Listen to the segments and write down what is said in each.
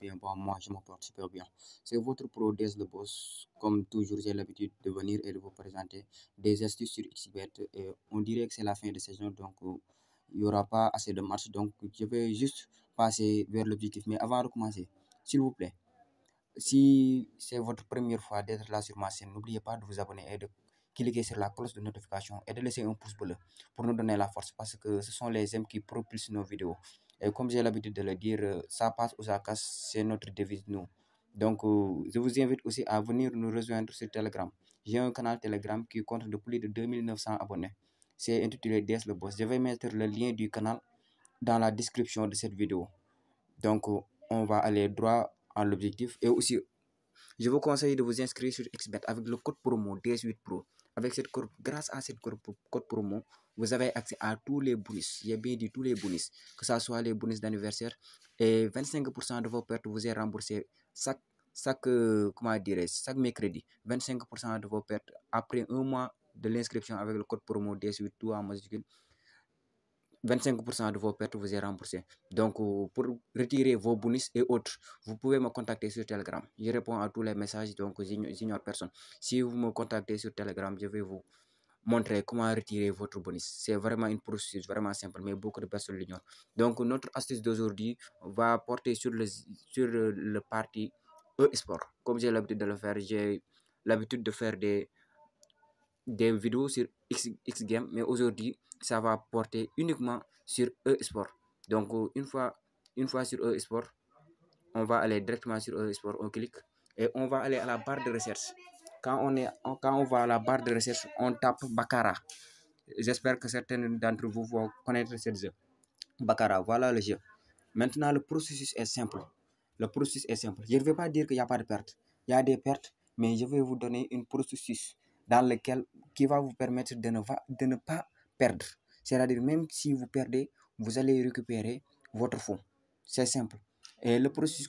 bien? Bon, moi, je me porte super bien. C'est votre pro DS le boss. Comme toujours, j'ai l'habitude de venir et de vous présenter des astuces sur XBet. Et on dirait que c'est la fin de saison, donc il n'y aura pas assez de matchs. Donc, je vais juste passer vers l'objectif. Mais avant de commencer, s'il vous plaît, si c'est votre première fois d'être là sur ma chaîne, n'oubliez pas de vous abonner et de cliquer sur la cloche de notification et de laisser un pouce bleu pour nous donner la force parce que ce sont les j'aime qui propulsent nos vidéos. Et comme j'ai l'habitude de le dire, ça passe ou ça casse, c'est notre devise nous. Donc, je vous invite aussi à venir nous rejoindre sur Telegram. J'ai un canal Telegram qui compte de plus de 2900 abonnés. C'est intitulé DS le boss. Je vais mettre le lien du canal dans la description de cette vidéo. Donc, on va aller droit à l'objectif. Et aussi, je vous conseille de vous inscrire sur XBet avec le code promo DS8Pro. Avec cette code, grâce à cette code promo, vous avez accès à tous les bonus. J'ai bien dit tous les bonus, que ce soit les bonus d'anniversaire et 25% de vos pertes vous est remboursé chaque mercredi. 25% de vos pertes après un mois de l'inscription avec le code promo DS8 en majuscule. 25% de vos pertes vous est remboursé. Donc, pour retirer vos bonus et autres, vous pouvez me contacter sur Telegram. Je réponds à tous les messages, donc j'ignore personne. Si vous me contactez sur Telegram, je vais vous montrer comment retirer votre bonus. C'est vraiment une procédure vraiment simple, mais beaucoup de personnes l'ignorent. Donc, notre astuce d'aujourd'hui va porter sur le parti e-sport. Comme j'ai l'habitude de le faire, j'ai l'habitude de faire des vidéos sur X-Game, mais aujourd'hui, ça va porter uniquement sur e-sport. Donc, une fois sur e-sport, on va aller directement sur e-sport, on clique et on va aller à la barre de recherche. Quand on va à la barre de recherche, on tape Baccarat. J'espère que certains d'entre vous vont connaître ce jeu. Baccarat, voilà le jeu. Maintenant, le processus est simple. Le processus est simple. Je ne vais pas dire qu'il n'y a pas de perte. Il y a des pertes, mais je vais vous donner un processus qui va vous permettre de ne pas perdre. C'est-à-dire, même si vous perdez, vous allez récupérer votre fonds. C'est simple. Et le processus,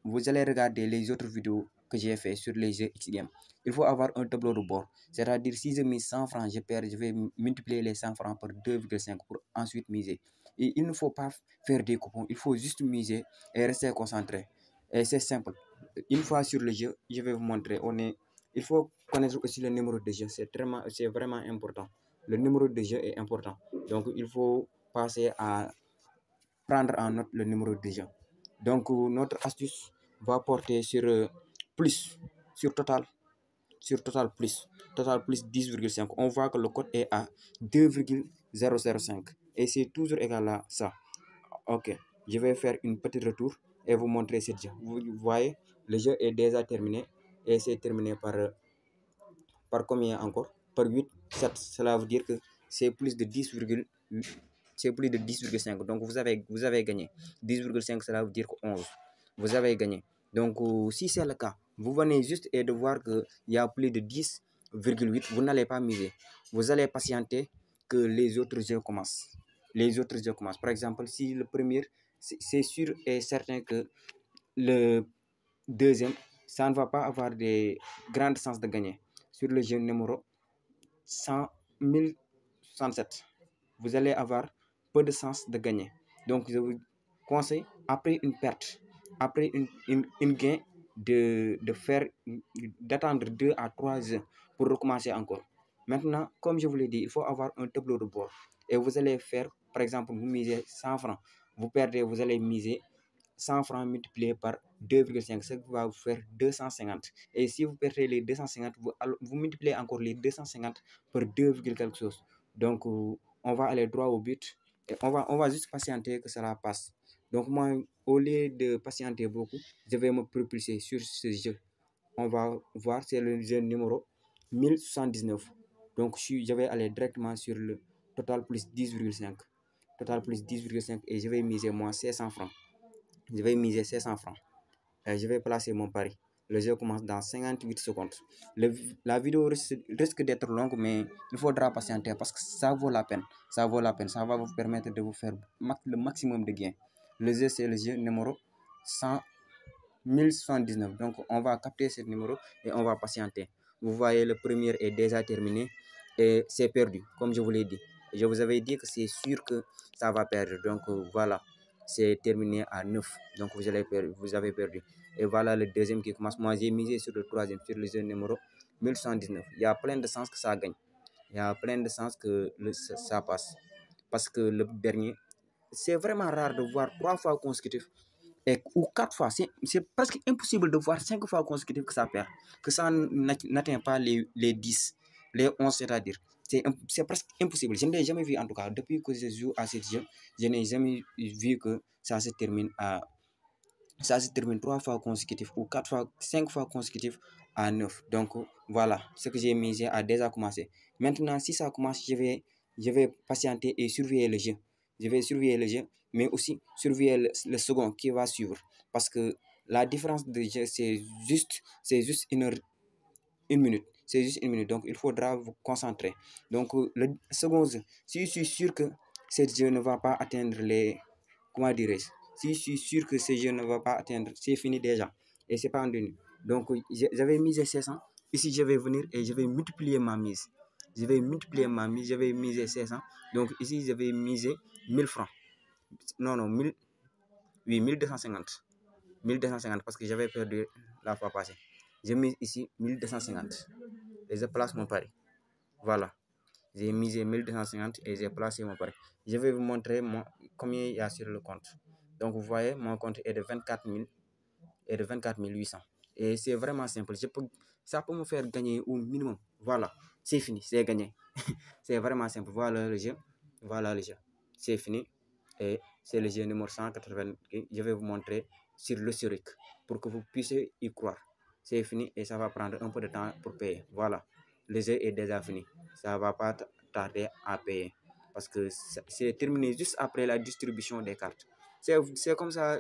vous allez regarder les autres vidéos que j'ai fait sur les jeux X-Game. Il faut avoir un tableau de bord. C'est-à-dire, si je mise 100 francs, je perds, je vais multiplier les 100 francs par 2,5 pour ensuite miser. Et il ne faut pas faire des coupons, il faut juste miser et rester concentré. Et c'est simple. Une fois sur le jeu, je vais vous montrer. Il faut connaître aussi le numéro de jeu, c'est vraiment important. Le numéro de jeu est important. Donc, il faut passer à prendre en note le numéro de jeu. Donc, notre astuce va porter sur plus, sur total plus. Total plus 10,5. On voit que le code est à 2,005. Et c'est toujours égal à ça. Ok, je vais faire une petite retour et vous montrer ce jeu. Vous voyez, le jeu est déjà terminé et c'est terminé par combien encore? Par 8, 7. Cela veut dire que c'est plus de 10,5. Donc vous avez gagné. 10,5, cela veut dire que 11. Vous avez gagné. Donc si c'est le cas, vous venez juste et de voir qu'il y a plus de 10,8. Vous n'allez pas miser. Vous allez patienter que les autres jeux commencent. Par exemple, si le premier, c'est sûr et certain que le deuxième, ça ne va pas avoir de grandes chances de gagner. Sur le jeu numéro 1007, vous allez avoir peu de chances de gagner. Donc, je vous conseille, après une perte, après une gain, d'attendre 2 à 3 jeux pour recommencer encore. Maintenant, comme je vous l'ai dit, il faut avoir un tableau de bord. Et vous allez faire, par exemple, vous misez 100 francs. Vous perdez, vous allez miser 100 francs multiplié par 2,5, ça va vous faire 250. Et si vous perdez les 250, vous multipliez encore les 250 par 2, quelque chose. Donc, on va aller droit au but. Et on va juste patienter que cela passe. Donc, moi, au lieu de patienter beaucoup, je vais me propulser sur ce jeu. On va voir, c'est le jeu numéro 1079. Donc, je vais aller directement sur le total plus 10,5. Total plus 10,5 et je vais miser moi 500 francs. Je vais miser 500 francs. Et je vais placer mon pari. Le jeu commence dans 58 secondes. La vidéo risque d'être longue, mais il faudra patienter parce que ça vaut la peine. Ça vaut la peine. Ça va vous permettre de vous faire le maximum de gains. Le jeu, c'est le jeu numéro 1079. Donc, on va capter ce numéro et on va patienter. Vous voyez, le premier est déjà terminé et c'est perdu, comme je vous l'ai dit. Je vous avais dit que c'est sûr que ça va perdre. Donc, voilà. c'est terminé à 9. Donc vous avez perdu. Et voilà le deuxième qui commence. Moi, j'ai misé sur le troisième, sur le jeu numéro 1119. Il y a plein de chances que ça gagne. Il y a plein de chances que ça passe. Parce que le dernier, c'est vraiment rare de voir 3 fois consécutif ou 4 fois. C'est presque impossible de voir 5 fois consécutif que ça perd. Que ça n'atteint pas les 10, les 11, c'est-à-dire. C'est presque impossible. Je n'ai jamais vu, en tout cas, depuis que je joue à ce jeu, je n'ai jamais vu que ça se termine 3 fois consécutif ou 4 fois, 5 fois consécutif à 9. Donc voilà, ce que j'ai misé a déjà commencé. Maintenant, si ça commence, je vais patienter et surveiller le jeu. Je vais surveiller le jeu, mais aussi surveiller le second qui va suivre. Parce que la différence de jeu, c'est juste une minute. C'est juste une minute. Donc, il faudra vous concentrer. Donc, le second jeu, si je suis sûr que ce jeu ne va pas atteindre les... Comment dirais-je? Si je suis sûr que ce jeu ne va pas atteindre, c'est fini déjà. Et c'est pas en deux. Donc, j'avais misé 500. Ici, je vais venir et je vais multiplier ma mise. Je vais miser 500. Donc, ici, je vais miser 1000 francs. Non, 1000, oui, 1250. 1250 parce que j'avais perdu la fois passée. J'ai mis ici 1250 et je place mon pari. Voilà. J'ai misé 1250 et j'ai placé mon pari. Je vais vous montrer combien il y a sur le compte. Donc, vous voyez, mon compte est de 24 000 et de 24 800. Et c'est vraiment simple. Ça peut me faire gagner au minimum. Voilà. C'est fini. C'est gagné. C'est vraiment simple. Voilà le jeu. Voilà le jeu. C'est fini. Et c'est le jeu numéro 180. Je vais vous montrer sur le l'historique pour que vous puissiez y croire. C'est fini et ça va prendre un peu de temps pour payer. Voilà. Le jeu est déjà fini. Ça va pas tarder à payer. Parce que c'est terminé juste après la distribution des cartes. C'est comme ça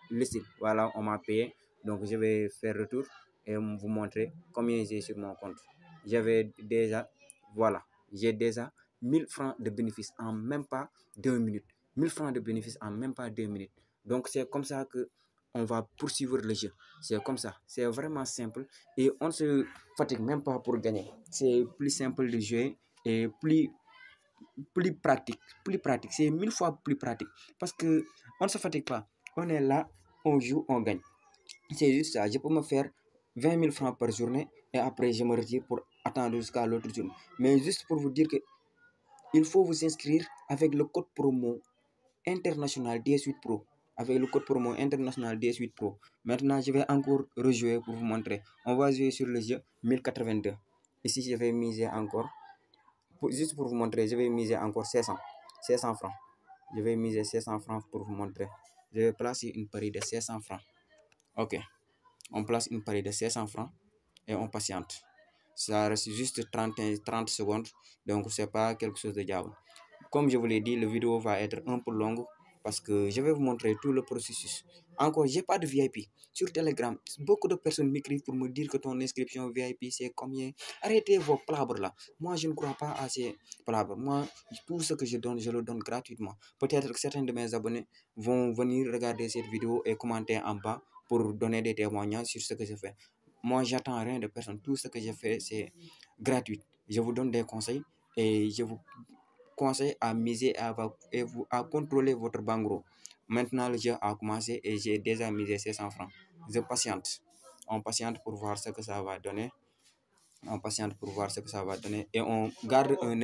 le style. Voilà, on m'a payé. Donc, je vais faire retour et vous montrer combien j'ai sur mon compte. J'avais déjà, voilà, j'ai déjà 1000 francs de bénéfices en même pas 2 minutes. 1000 francs de bénéfices en même pas 2 minutes. Donc, c'est comme ça que on va poursuivre le jeu. C'est comme ça. C'est vraiment simple et on ne se fatigue même pas pour gagner. C'est plus simple de jouer et plus pratique. C'est 1000 fois plus pratique parce que on ne se fatigue pas. On est là, on joue, on gagne. C'est juste ça. Je peux me faire 20 000 francs par journée et après je me retire pour attendre jusqu'à l'autre jour. Mais juste pour vous dire que il faut vous inscrire avec le code promo international DS8 Pro. Avec le code promo international DS8 Pro. Maintenant, je vais encore rejouer pour vous montrer. On va jouer sur le jeu 1082. Ici, je vais miser encore. Juste pour vous montrer, je vais miser encore 600 francs. Je vais miser 600 francs pour vous montrer. Je vais placer une pari de 600 francs. Ok. On place une pari de 600 francs et on patiente. Ça reste juste 30 secondes. Donc, c'est pas quelque chose de diable. Comme je vous l'ai dit, la vidéo va être un peu longue parce que je vais vous montrer tout le processus. Encore, j'ai pas de VIP sur Telegram. Beaucoup de personnes m'écrivent pour me dire que ton inscription VIP c'est combien. Arrêtez vos palabres là. Moi, je ne crois pas à ces palabres. Moi, tout ce que je donne, je le donne gratuitement. Peut-être que certains de mes abonnés vont venir regarder cette vidéo et commenter en bas pour donner des témoignages sur ce que je fais. Moi, j'attends rien de personne. Tout ce que je fais, c'est gratuit. Je vous donne des conseils et je vous conseille à miser et à contrôler votre banque. Maintenant, le jeu a commencé et j'ai déjà misé 600 francs. Je patiente. On patiente pour voir ce que ça va donner. On patiente pour voir ce que ça va donner. Et on garde un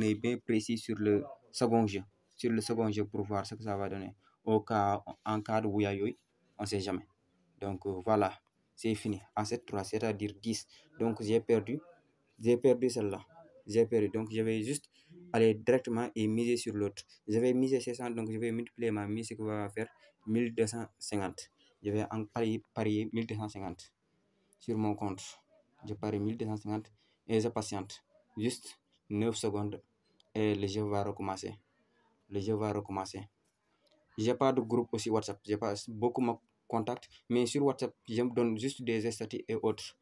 œil bien précis sur le second jeu. Sur le second jeu pour voir ce que ça va donner. En cas de Wuyayoy, on ne sait jamais. Donc voilà, c'est fini. À 7-3, c'est-à-dire 10. Donc j'ai perdu celle-là. J'ai perdu. Donc je vais juste aller directement et miser sur l'autre. Je vais miser 600, donc je vais multiplier ma mise, ce qui va faire 1250. Je vais en parier 1250 sur mon compte. Je parie 1250 et je patiente. Juste 9 secondes et le jeu va recommencer. Le jeu va recommencer. J'ai pas de groupe aussi WhatsApp. J'ai pas beaucoup de contacts, mais sur WhatsApp, je me donne juste des statuts et autres.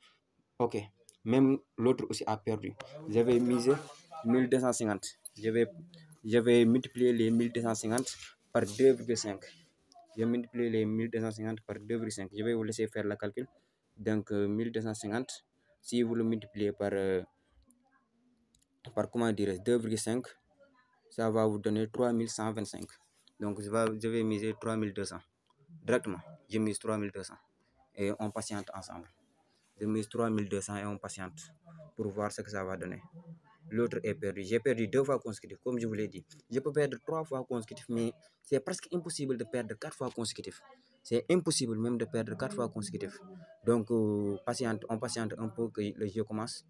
Ok. Même l'autre aussi a perdu. J'avais misé 1250. Je vais multiplier les 1250 par 2,5. Je vais multiplier les 1250 par 2,5. Je vais vous laisser faire le calcul. Donc 1250, si vous le multipliez par comment dire 2,5, ça va vous donner 3125. Donc, je vais miser 3200 directement. Je mise 3200 et on patiente ensemble. Je mise 3200 et on patiente pour voir ce que ça va donner. L'autre est perdu. J'ai perdu 2 fois consécutifs, comme je vous l'ai dit. Je peux perdre 3 fois consécutifs, mais c'est presque impossible de perdre 4 fois consécutifs. C'est impossible même de perdre 4 fois consécutifs. Donc, on patiente un peu que le jeu commence.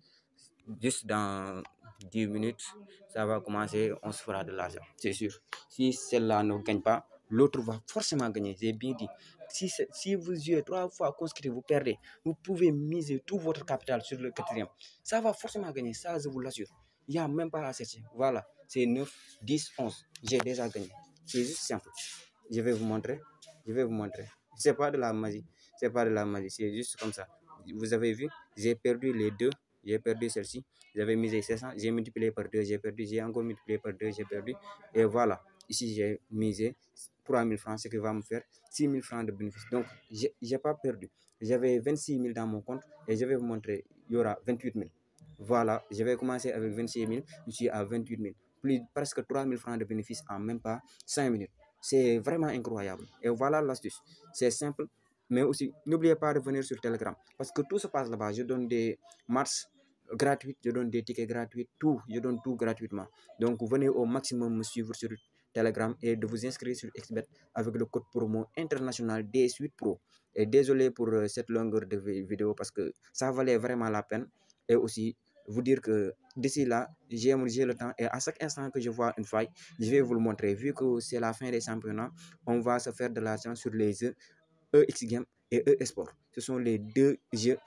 Juste dans 10 minutes, ça va commencer, on se fera de l'argent, c'est sûr. Si celle-là ne gagne pas, l'autre va forcément gagner. J'ai bien dit. Si vous jouez 3 fois consécutifs, vous perdez. Vous pouvez miser tout votre capital sur le quatrième. Ça va forcément gagner, ça je vous l'assure. Il n'y a même pas à chercher. Voilà, c'est 9, 10, 11. J'ai déjà gagné. C'est juste simple. Je vais vous montrer. Je vais vous montrer. C'est pas de la magie. C'est pas de la magie. C'est juste comme ça. Vous avez vu, j'ai perdu les deux. J'ai perdu celle-ci. J'avais misé 700. J'ai multiplié par 2. J'ai perdu. J'ai encore multiplié par 2. J'ai perdu. Et voilà. Ici, j'ai misé 3000 francs, ce qui va me faire 6000 francs de bénéfice. Donc, je n'ai pas perdu. J'avais 26 000 dans mon compte et je vais vous montrer. Il y aura 28 000. Voilà, je vais commencer avec 26 000, je suis à 28 000. Plus presque 3 000 francs de bénéfice en même pas 5 minutes. C'est vraiment incroyable. Et voilà l'astuce. C'est simple, mais aussi, n'oubliez pas de venir sur Telegram. Parce que tout se passe là-bas. Je donne des marches gratuites, je donne des tickets gratuits, tout. Je donne tout gratuitement. Donc, venez au maximum me suivre sur Telegram et de vous inscrire sur XBet avec le code promo international DS8 Pro. Et désolé pour cette longueur de vidéo parce que ça valait vraiment la peine. Et aussi, vous dire que d'ici là, j'ai le temps et à chaque instant que je vois une faille, je vais vous le montrer. Vu que c'est la fin des championnats, on va se faire de l'argent sur les jeux EX Game et E-Sport. Ce sont les deux jeux,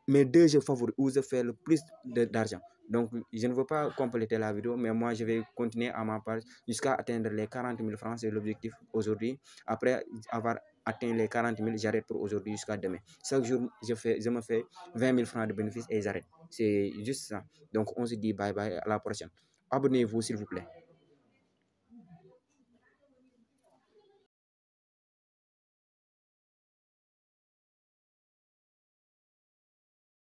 mes deux jeux favoris où je fais le plus d'argent. Donc, je ne veux pas compléter la vidéo, mais moi, je vais continuer à ma page jusqu'à atteindre les 40 000 francs. C'est l'objectif aujourd'hui. Après avoir atteint les 40 000, j'arrête pour aujourd'hui jusqu'à demain. Chaque jour, je me fais 20 000 francs de bénéfice et j'arrête. C'est juste ça. Donc, on se dit bye bye, à la prochaine. Abonnez-vous, s'il vous plaît.